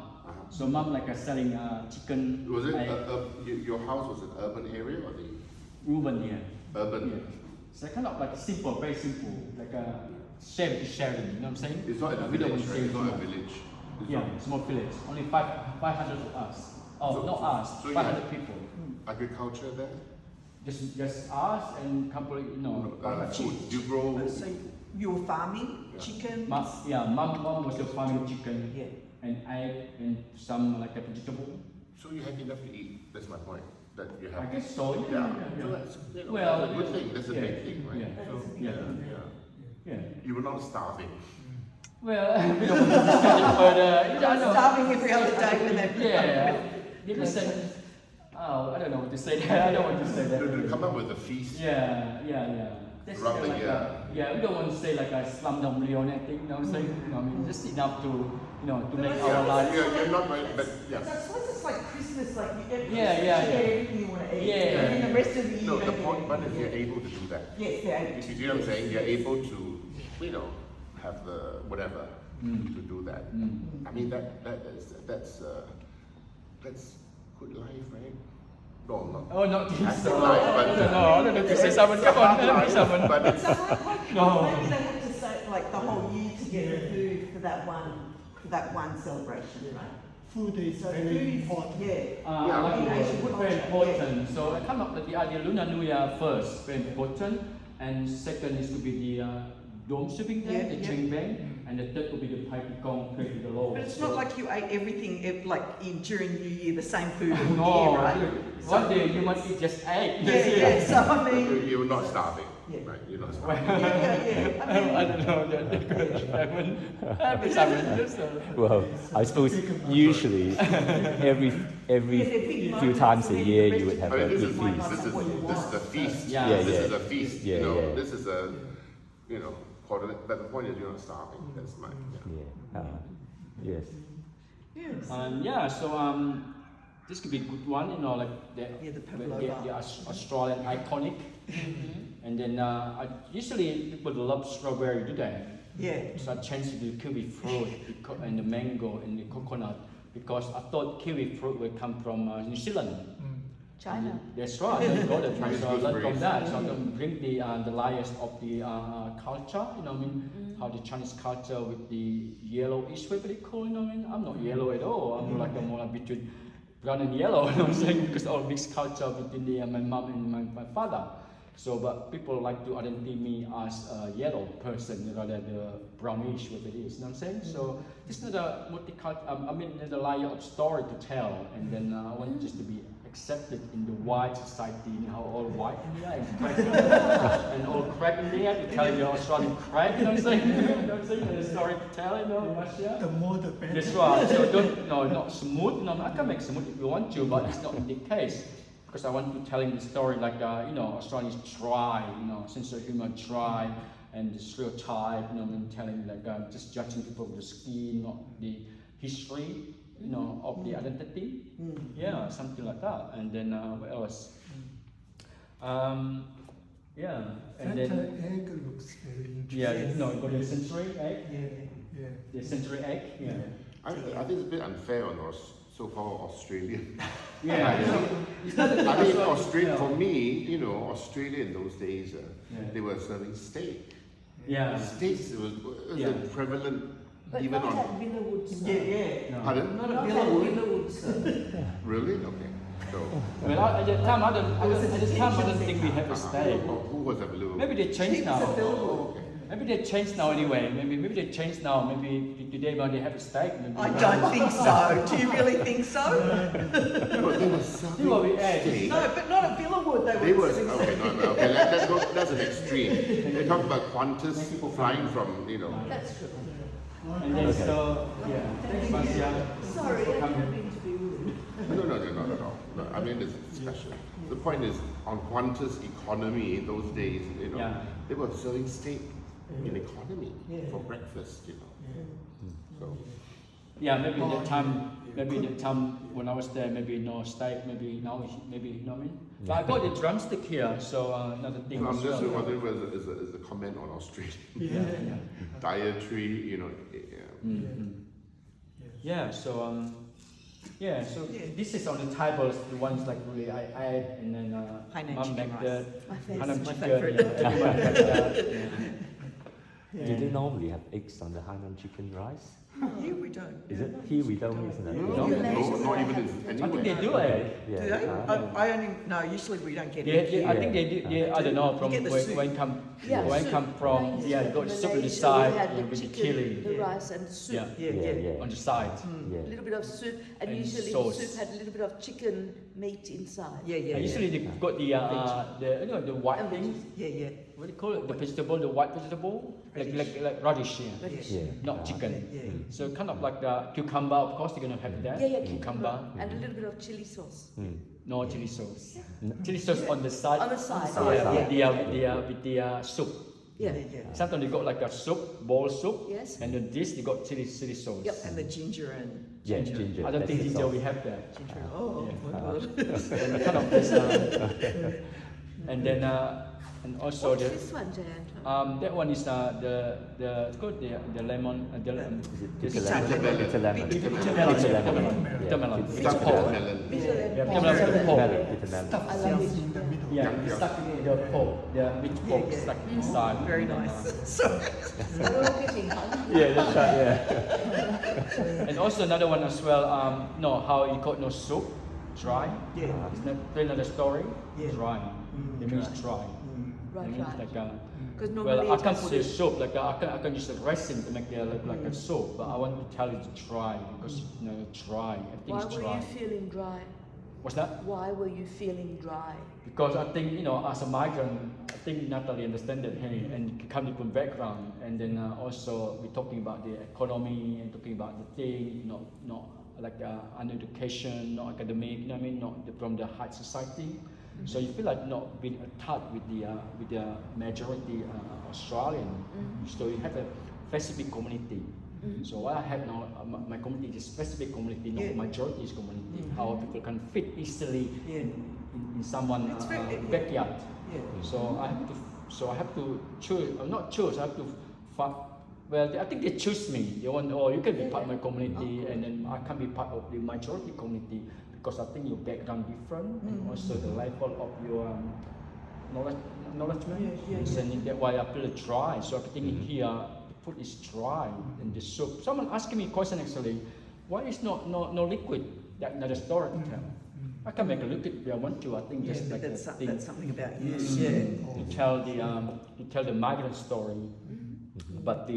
So mom like selling chicken. Was it egg, your house was an urban area or the Urban, yeah. urban? Yeah. So kind of like simple, very simple, like a sharing, you know what I'm saying? It's not a We don't village, want right? to It's share not a too much. village. It's Yeah, not- small village. Only 500 of us. Oh, So- not us. so you 500 have- people. Agriculture there? Just us and couple, you know. Food. You grow. So you were farming chicken? Mom was farming chicken Yeah. and egg and some like a vegetable. So you had enough to eat. That's my point. That you I have. guess so. Yeah. Yeah. So that's, Well, that's a good thing. That's a yeah, big thing, right? yeah. So, Yeah. yeah. Yeah. You were not starving. Well, we don't want to discuss it further. They were starving every other day when they Yeah. They just said, oh, I don't know what to say there. I don't want to say that. To come up with a feast. Yeah. That's Throughout the like year. yeah, we don't want to say like a slumdog millionaire thing, you know what I'm saying? You know, I mean, just enough to, to make Yeah, our lives. you're not right, but yeah. I suppose it's like Christmas, like you get Yeah. everything you want to eat. Yeah. And then the rest of the year. No, the you point, don't but eat. if you're able to do that, Yes, they're able you to. see what I'm saying? You're able to, have the whatever to do that. I mean that's good life, right? No, not. Oh, not this. That's good life, but No, I don't know to say someone. Come on, let me someone. But it's, So like, No. maybe they have to say like the whole year to get the food for that one celebration, right? Food is So very food, important. yeah. Like In Asian food very culture, important. So I come up with the idea Lunar New Year first, very important, and second is to be the Dome Sweeping Day, Yeah, the yeah. Cheng Bang, and the third will be the Pai Gong, pray to the Lord. But it's So- not like you ate everything during New Year the same food all No, year, right? one day you must eat just egg. Yeah. So I mean, you're not starving, Yeah. right? You're not starving. yeah. I mean, I don't know that. Well, I suppose usually every few times a year you would have I a mean, good feast. this is a feast. Yeah. Yeah, This yeah. is a feast. Yeah, yeah. This is a, part of it. But the point is, you're not starving. That's my. Yeah. Yeah. Yes. So this could be a good one, like the Yeah, the pavlova. the Australian iconic. And then usually people love strawberry, do they? yeah. So I changed the kiwi fruit and the mango and the coconut because I thought kiwi fruit would come from New Zealand. China. That's right. I got it. Chinese So I learned from gooseberries. that. So I can bring the layers of the culture. How the Chinese culture with the yellowish, what they call. I'm not yellow at all. I'm like more like between brown and yellow. You know what I'm saying? Because all mixed culture between my mom and my father. So, but people like to identify me as a yellow person rather than the brownish, what it is. You know what I'm saying? So, this is a multicultural. There's a layer of story to tell, and then I want just to be accepted in the white society. All white in there and crack and all crack in there to tell you Australian crack. You know what I'm saying? You know what I'm saying? There's a story to tell. Russia. The more the better. That's right. So not smooth. I can make smooth if you want to, but it's not the case. Because I want to telling the story like Australians try, sense of humor try, and the stereotype, telling like just judging people with the skin, not the history, of the identity. Yeah, something like that. And then what else? And That then egg looks very interesting. got the century egg. Yeah. The century egg. Yeah. I think it's a bit unfair on us so-called Australian. Yeah. I mean, Australia for me, Australia in those days, they were serving steak. Yeah. Steaks was Yeah. prevalent But even not on. at Villawood, sir. Yeah. No. Pardon? Not Not a at Villawood. Villawood, sir. Really? Okay. So. Well, at the time, I don't think we have a steak. Who was available? Maybe they changed Cheap now. as a billboard. Oh, okay. Maybe they changed now anyway. Maybe they changed now. Maybe today when they have a steak. Maybe I don't think so. Do you really think so? But they were See serving what we ate. steak. No, but not at Villawood. They They were were serving okay. steak. No. Okay, let's go. That's an extreme. They talk about Qantas flying from, That's true. And then so thanks Marcia. Sorry, for I coming. didn't mean to be rude. No, not at all. No, I mean, there's a discussion. The point is, on Qantas economy in those days, Yeah. they were serving steak in economy for breakfast, So, Yeah, maybe the time when I was there, maybe no steak, maybe now, maybe you know what I mean. But I got the drumstick here, so another thing I'm as just well. wondering as a comment on Australia Yeah. dietary, Yeah, so so this is on the tables, the ones like really I ate, and then Hainan mum chicken make rice. My Hainan My chicken, favourite. everyone make that. Do they normally have eggs on the Hainan chicken rice? Here we don't. Is it? Here we don't, isn't it? No, We no, don't? not even I think anywhere. they do it. Yeah. Do they? Ah. I only no. Usually we don't get Yeah, it. I think they do. Yeah, I don't know from You get the soup. when come Yeah, when soup. come from. When Yeah, in got soup on the Malaysia, side we had the with the chicken, chili. the Yeah. rice and the soup. Yeah. Yeah. On the side. Yeah. A little bit of soup, and And usually sauce. the soup had a little bit of chicken meat inside. Yeah. Usually they got the the white And thing. Yeah. What do you call it? The vegetable, the white vegetable, like radish. Yeah. Radish. Yeah. Not chicken. Yeah. So kind of like the cucumber. Of course, you're gonna have that. Yeah, Cucumber. and a little bit of chili sauce. No chili sauce. Chili sauce on the side. On the side. Yeah, with the soup. Yeah. Sometimes they got like a soup, bowl soup. Yes. And then this they got chili sauce. Yep. And the ginger and Yeah, ginger. I don't that's think the ginger sauce. we have that. ginger. Oh, Yeah. my God. And kind of this, and then and also What's the this one, Jayanto? that one is it's called the lemon the Is it this- bitter Bitter lemon? melon. Bitter lemon. Bitter Bitter melon. lemon. Bitter melon. It's It's Stuffed pork. melon. Bitter lemon. Yeah, Oh, bitter bitter pork. Melon, lemon. bitter lemon. I love it. in the Yeah. middle. Yeah, stuck in the pork, the rich pork Yeah. stuck inside. Very nice. Sorry. We're all getting hungry. Yeah, that's right. Yeah. And also another one as well. How you call soup, dry. Yeah. It's not another story. Yeah. Dry. It means dry. Right, It means right. like Because normally I it can't has put the soup. soup like I can use the resin to make it look like a soup, but I want to tell it dry because dry. I think Why it's were dry. you feeling dry? What's that? Why were you feeling dry? Because I think as a migrant, I think Natalie understands that hey, and come from background, and then also we're talking about the economy and talking about the thing, not like under education, not academic, you know what I mean, not from the high society. So you feel like not being attached with the majority Australian. So you have a specific community. So what I have now, my community is specific community, not Yeah. majority community. How people can fit easily Yeah. in someone It's very- backyard. Yeah. So I have to choose. Not choose. I have to find. Well, I think they choose me. They want, you can be part of my community, and then I can be part of the majority community because I think your background different, and also the level of your knowledge. And that's why I feel dry. So everything in here, the food is dry, and the soup. Someone asking me a question actually, why is no liquid? That's another story to tell. I can make a liquid if I want to. I think just like That's a thing that's something about you. to tell the migrant story, but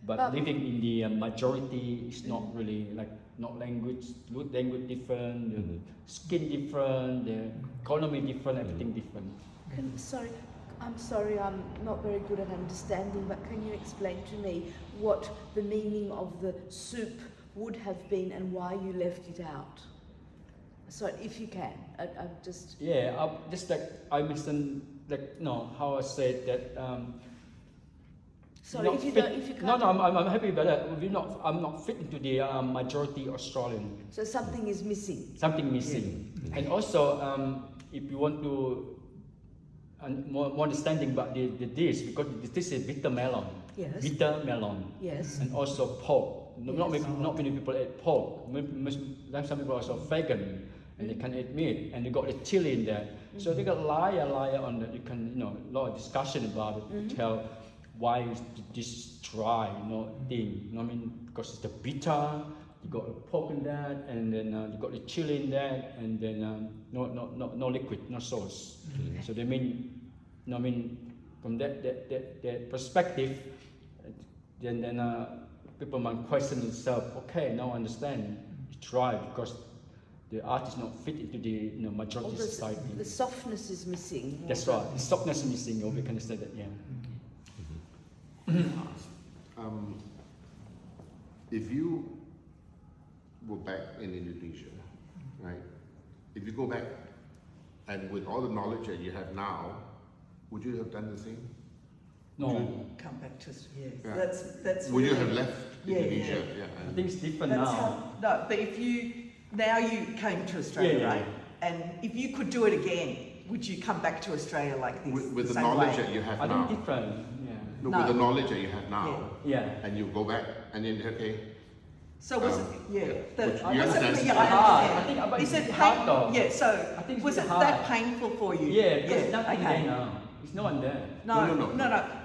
but living in the majority is not really like not language different, the skin different, the economy different, everything different. I'm sorry, I'm not very good at understanding, but can you explain to me what the meaning of the soup would have been and why you left it out? So if you can, I'm just... Yeah, just like I mentioned, how I said that. Sorry, not if you fit- don't, if you can't... No, I'm happy about that. I'm not fit into the majority Australian. So something is missing. Something missing. And also, if you want to more understanding about the dish, because this is bitter melon. Yes. Bitter melon. Yes. And also pork. Not Yes. many people eat pork. Some people are also vegan and they can eat meat, and they got the chili in there. So they got layer on that. You can a lot of discussion about it to tell why is this dry, thing. I mean, because it's the bitter. You got the pork in that, and then you got the chili in that, and then no liquid, no sauce. So they mean, from that perspective, then people might question themselves. Okay, now I understand. It's right because the art is not fit into the majority society. The softness is missing. That's right. The softness is missing. Or we can say that. Yeah. If you were back in Indonesia, right? If you go back and with all the knowledge that you have now, would you have done the same? No. Come back to us. Yes, Yeah. that's. Would you really- have left Yeah, Indonesia? yeah. I think it's different That's now. how, no, but if you now you came to Australia, Yeah, yeah, right? And if you could do it again, would you come back to Australia like this? With the same knowledge way? that you have I now. think different. Yeah. No, No. with the knowledge that you have now, Yeah. and you go back and then okay. So was it? Yeah. The, Which you was it, understand? yeah, It's I hard. understand. I think, but Is it's it hard pain? though. Yeah. So I think it's was it hard. that painful for you? Yeah, because there's nothing okay. there now. There's no one there. No.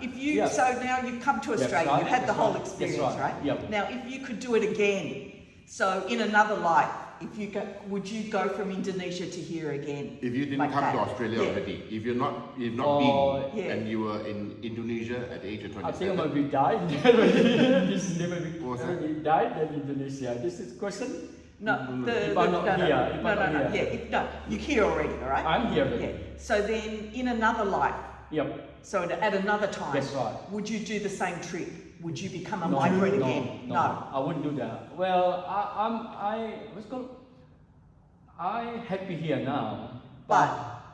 If you Yeah. so now you've come to That's Australia, right, you had the that's whole right, experience, that's right, right? yeah. Now, if you could do it again, so in another life, if you go, would you go from Indonesia to here again? If you didn't Like come to that? Australia Yeah. already, if you've not Yeah. been, and you were in Indonesia at the age of I think 27, I'm gonna be died. Never be, What was that? already died in Indonesia. This is question. No, If I'm not here, if I'm not here. Yeah, you're here already, all right? I'm here Yeah. already. So then, in another life, Yep. so at another time, That's right. would you do the same trip? Would you become a No, migrant no, again? No, I wouldn't do that. Well, I happy here now. But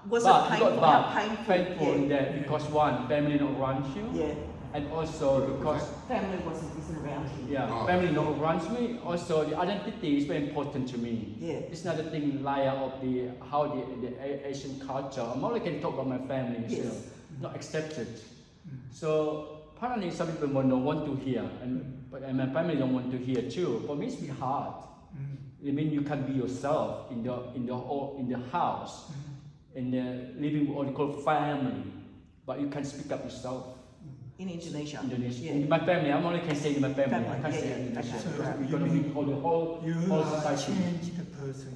was it but painful? but How painful? painful in Yeah. that because one, family not around you, Yeah. and also because Family isn't around here. yeah, Oh. family not around me. Also, the identity is very important to me. Yeah. It's not a thing layer of the how the Asian culture. I'm only can talk about my family. Yes. So not accepted. So apparently some people don't want to hear, but my family don't want to hear too. For me, it's really hard. I mean, you can be yourself in the house, in the living with what you call family, but you can speak up yourself. In Indonesia. Indonesia. Yeah. In my family, I'm only can say in my family. I Family, can't yeah, say yeah, in Indonesia. okay. Because Right. we're gonna be the whole You society. changed person.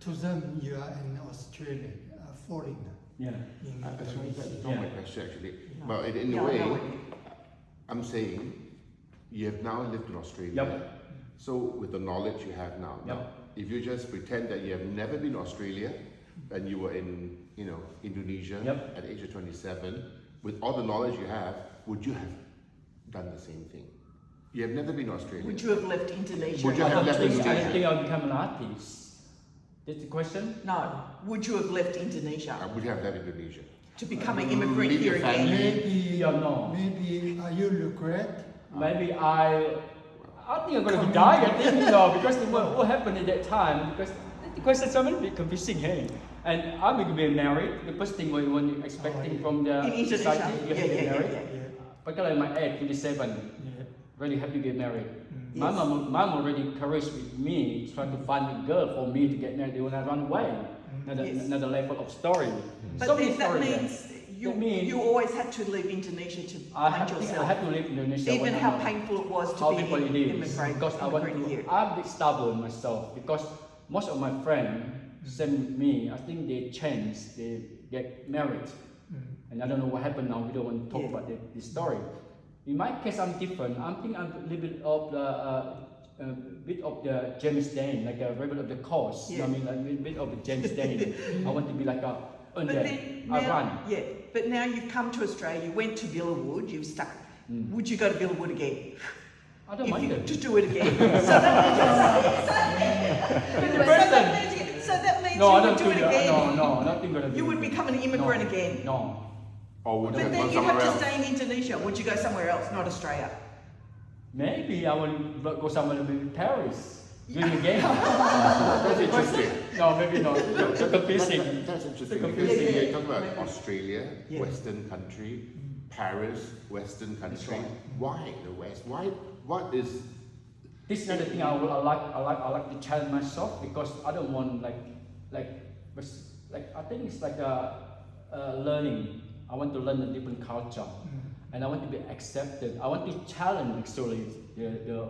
To them, you are an Australian, a foreigner. Yeah. In that's Indonesia. not my question actually. No. But in Yeah, a I way, know what you- I'm saying you have now lived in Australia. Yep. So with the knowledge you have now, Yep. if you just pretend that you have never been to Australia and you were in Indonesia Yep. at the age of 27, with all the knowledge you have, would you have done the same thing? You have never been to Australia. Would you have left Indonesia? Would you I have don't left think, I Indonesia? don't think I'll become an artist. That's the question? No. Would you have left Indonesia I would have left Indonesia. to become an immigrant leave here your family. again? Maybe, Yeah, no. maybe you regret. Maybe I think I'm gonna be dying. I think because what happened at that time? Because the question is a bit confusing, hey. And I'm going to be married. The first thing when you're expecting from the In Indonesia? society, you have to get married. Yeah. Particularly my age, 27, Yeah. really happy to get married. Mm. My Yes. mom already encouraged with me, trying to find a girl for me to get married when I run away. Yes. Another level of story. But So many then that stories there. means That means- you always had to leave Indonesia to I find think I yourself. have to live in Indonesia. Even when how I'm- painful it was to how be people an it is immigrant, because I want immigrant to. here. I'm a bit stubborn myself because most of my friends, same with me. I think they change, they get married, and I don't know what happened now. We don't want to talk Yeah. about the story. In my case, I'm different. I think I'm a little bit of the James Dean, like a rebel of the cause. Yeah. I mean, like a little bit of the James Dean. I want to be like a. But then I now, run. yeah. But now you've come to Australia. You went to Villawood. You've stuck. Would you go to Villawood again? I don't If mind you it. to do it again. So that means No, I you don't would do do it that. again. No, nothing gonna be. You would become an immigrant No, again. No. Or would you But have then gone you have somewhere to else? stay in Indonesia. Would you go somewhere else, not Australia? Maybe I will go somewhere maybe Paris. Doing again. That's interesting. No, maybe not. So confusing. That's interesting So because confusing. you talk about Australia, Yeah. Western country, Paris, Western country. right. Why the West? Why? What is? This is another thing I like to challenge myself because I don't want like I think it's like a learning. I want to learn a different culture, and I want to be accepted. I want to challenge actually the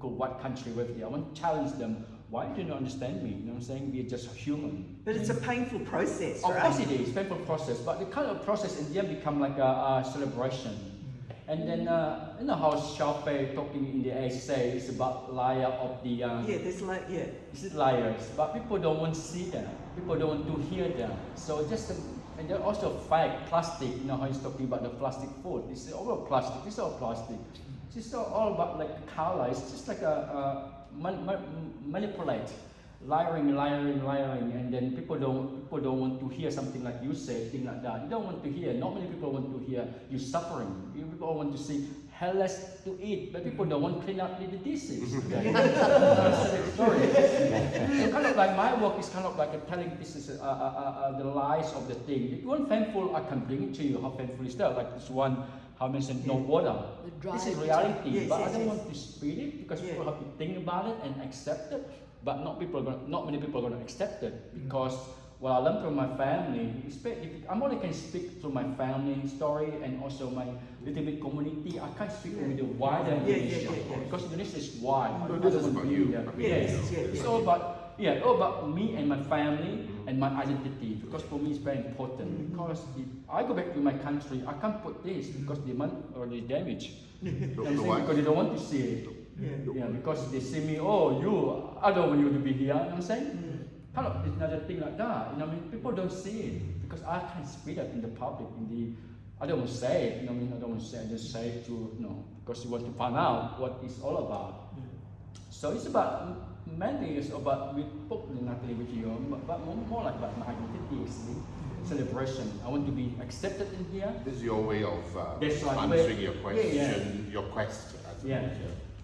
white country with you. I want to challenge them why do you not understand me? You know what I'm saying? We're just human. But it's a painful process, Of right? course it is, painful process, but the kind of process in the end become like a celebration. And then, you know how Xiaofei talking in the age say it's about liar of the... Yeah, there's like, yeah. It's liars, but people don't want to see that. People don't want to hear that. So just, and they're also fake plastic, you know how he's talking about the plastic food. It's all about plastic, it's all plastic. It's just all about like color, it's just like a manipulate. Lying, and then people don't want to hear something like you say, thing like that. You don't want to hear. Not many people want to hear you suffering. People want to see less to eat, but people don't want to clean up the dishes. Story. So kind of like my work is kind of like telling this is the lies of the thing. If you want painful, I can bring it to you. How painful is that? Like this one, how I mentioned no water. This is reality, yes, but yes, I don't yes. want to speed it because people have to think about it and accept it. But not many people are going to accept it because what I learned from my family, I'm only can speak through my family story and also my little bit community. I can't speak with the wider Indonesia because Indonesia is wide. No, this is about you. It's all about me and my family and my identity because for me it's very important. Because if I go back to my country, I can't put this because the money already damaged. Because they don't want to see it. Yeah, because they see me, I don't want you to be here, you know what I'm saying? Kind of it's another thing like that, you know what I mean? People don't see it because I can't speak that in the public, I don't want to say it, you know what I mean? I don't want to say it, I just say it to, because you want to find out what it's all about. So it's about, mainly it's about, we put Natalie with you, but more like about my identity, actually. Celebration. I want to be accepted in here. This is your way of answering your question, your quest.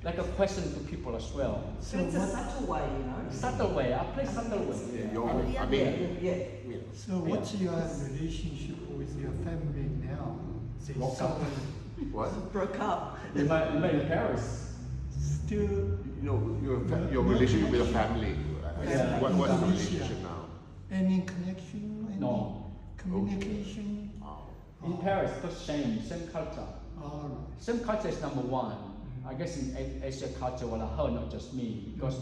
Like a question to people as well. So it's a subtle way, Subtle way. I play subtle way. Your way. I mean, So what's your relationship with your family now? Broke up. what? Broke up. In Paris. Still Your relationship with your family. Yeah. What's the relationship now? any connection? Any No. communication? In Paris, because same culture. All right. Same culture is number one. I guess in Asia culture, what I heard, not just me, because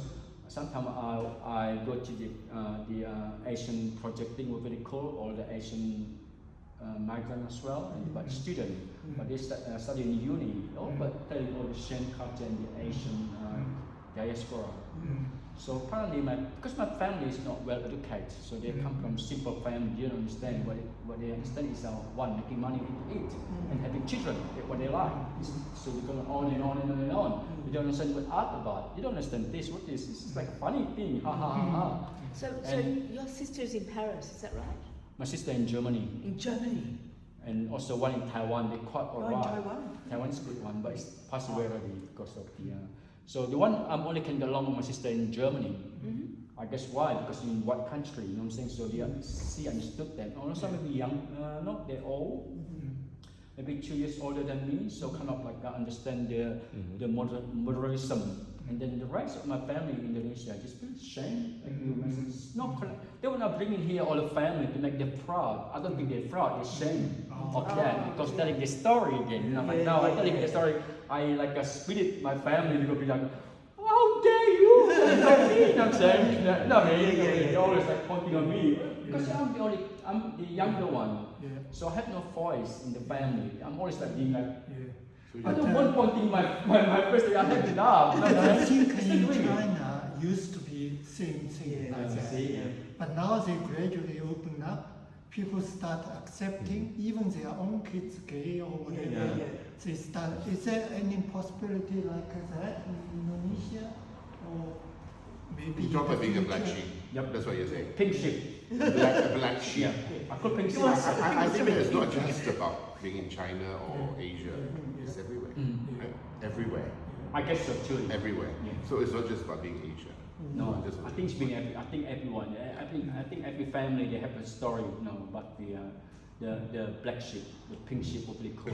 sometimes I go to the Asian project thing, was very cool, or the Asian migrant as well, but student, but they study in uni, but telling all the same culture in the Asian diaspora. So apparently, because my family is not well educated, so they come from simple family. You don't understand what they understand is one, making money to eat and having children, what they like. So we're going on and on and on and on. You don't understand what art about. You don't understand this. What is this? It's like a funny thing. Ha ha ha ha. So your sister is in Paris, is that right? My sister in Germany. In Germany. And also one in Taiwan. They quite alright. Taiwan. Taiwan's a good one, but it's passed away already because of the. So the one I'm only can get along with my sister in Germany. I guess why? Because in what country? You know what I'm saying? So she understood them. Also maybe young, not they're old. Maybe 2 years older than me. So kind of like I understand the modernism. And then the rest of my family in Indonesia just feel shame. Like you mentioned, it's not they were not bringing here all the family to make them proud. I don't think they're proud. They're shame of that because telling the story again. You know, like now I'm telling the story. I like a spirit. My family will be like, how dare you? You know what I'm saying? They're always like pointing on me because I'm the younger one. So I have no voice in the family. I'm always like being like. I don't want pointing my first thing. I have enough. But I think in China used to be same thing like that. But now they gradually open up. People start accepting even their own kids gay or whatever. They start. Is there any possibility like that in Indonesia, or maybe? You talk about being a black future? sheep. Yep, that's what you're saying. Pink sheep. A black sheep. I call pink sheep. I think it's not just about being in China or Asia. It's everywhere. Right? Everywhere. I guess so too. Everywhere. Yeah. So it's not just about being Asia. No, I think it's being I think everyone. I think every family they have a story, about the black sheep, the pink sheep, what they call.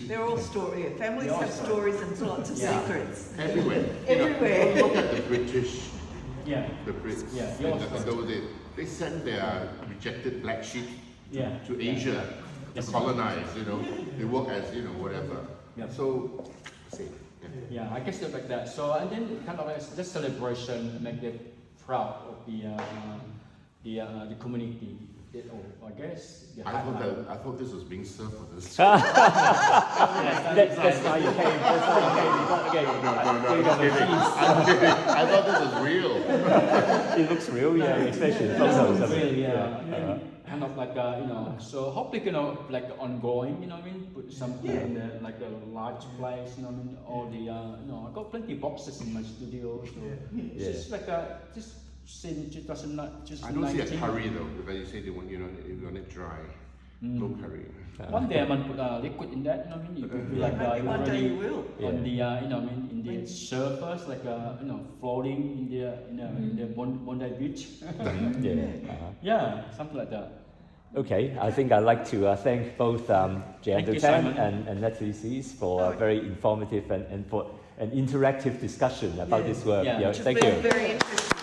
They're all stories. Families have stories and lots of secrets. Everywhere. Everywhere. Look at the British. Yeah. The Brits. Yeah. They sent their rejected black sheep to Asia to That's colonize. They work as whatever. Yeah. So, see. Yeah, I guess it's like that. So and then kind of like just celebration, make the proud of the community. I guess. I thought this was being served for this. That's why you came. That's why you came. I'm kidding. I thought this was real. It looks real, yeah, especially the photos of it. Really, yeah. Kind of like so hopefully like ongoing, you know what I mean? Put something in the, like a large place, you know what I mean? All the I got plenty of boxes in my studio, so it's just like just since 2019. I don't see a curry though, because you say they want, you want it dry. No curry. One day I'm gonna put liquid in that, you know what I mean? It could be like Maybe one day you will. on the you know what I mean, in the surface, like floating in the Bondi Beach. Yeah, something like that. Okay, I think I'd like to thank both Jayanto Tan and Natalie Seiz for a very informative and for an interactive discussion about this work. Yeah. Thank you. Very interesting.